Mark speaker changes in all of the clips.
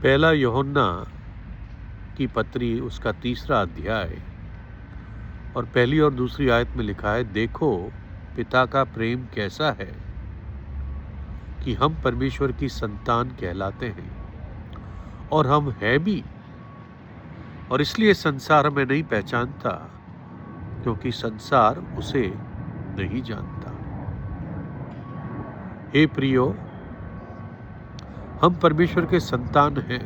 Speaker 1: पहला यूहन्ना की पत्री उसका 3रा अध्याय और पहली और दूसरी आयत में लिखा है, देखो पिता का प्रेम कैसा है कि हम परमेश्वर की संतान कहलाते हैं और हम हैं भी, और इसलिए संसार हमें नहीं पहचानता क्योंकि संसार उसे नहीं जानता। हे प्रियो, हम परमेश्वर के संतान हैं,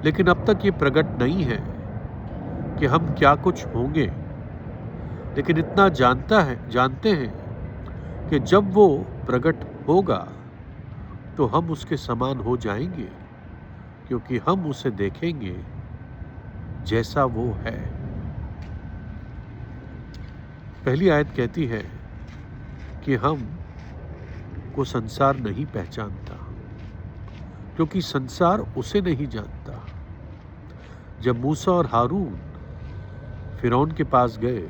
Speaker 1: लेकिन अब तक ये प्रकट नहीं है कि हम क्या कुछ होंगे, लेकिन इतना जानते हैं कि जब वो प्रकट होगा तो हम उसके समान हो जाएंगे, क्योंकि हम उसे देखेंगे जैसा वो है। पहली आयत कहती है कि हम को संसार नहीं पहचानता क्योंकि संसार उसे नहीं जानता। जब मूसा और हारून फिरौन के पास गए,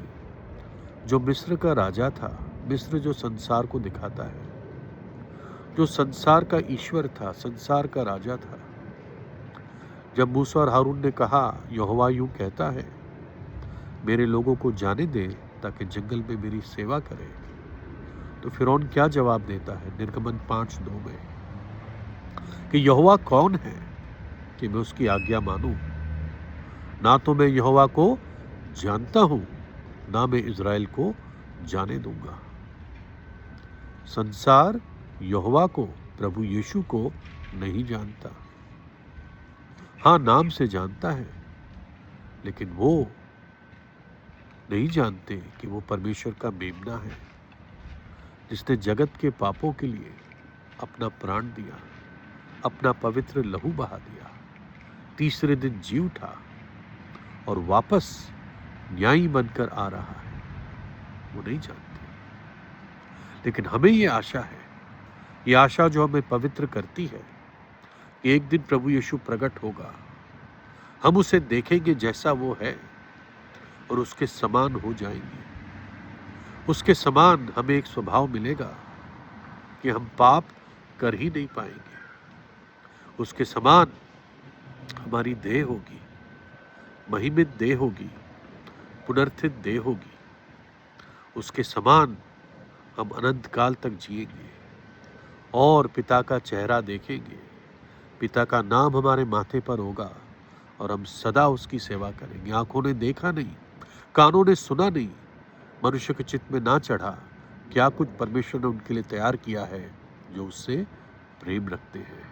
Speaker 1: जो मिस्र का राजा था, मिस्र जो संसार को दिखाता है, जो संसार का ईश्वर था, संसार का राजा था, जब मूसा और हारून ने कहा, यहोवा यूं कहता है, मेरे लोगों को जाने दे ताकि जंगल में मेरी सेवा करें, तो फिरौन क्या जवाब देता है निर्गमन 5:2 में कि यहोवा कौन है कि मैं उसकी आज्ञा मानूं? ना तो मैं यहोवा को जानता हूं, ना मैं इज़राइल को जाने दूंगा। संसार यहोवा को, प्रभु यीशु को नहीं जानता। हाँ, नाम से जानता है, लेकिन वो नहीं जानते कि वो परमेश्वर का मेमना है, जिसने जगत के पापों के लिए अपना प्राण दिया, अपना पवित्र लहू बहा दिया, तीसरे दिन जी उठा और वापस न्यायी बनकर आ रहा है। वो नहीं जानते, लेकिन हमें ये आशा है, ये आशा जो हमें पवित्र करती है कि एक दिन प्रभु यीशु प्रकट होगा, हम उसे देखेंगे जैसा वो है और उसके समान हो जाएंगे। उसके समान हमें एक स्वभाव मिलेगा कि हम पाप कर ही नहीं पाएंगे। उसके समान हमारी देह होगी, महिमित देह होगी, पुनर्थित देह होगी। उसके समान हम अनंत काल तक जिएंगे और पिता का चेहरा देखेंगे। पिता का नाम हमारे माथे पर होगा और हम सदा उसकी सेवा करेंगे। आंखों ने देखा नहीं, कानों ने सुना नहीं, मनुष्य के चित्त में ना चढ़ा क्या कुछ परमेश्वर ने उनके लिए तैयार किया है जो उससे प्रेम रखते हैं।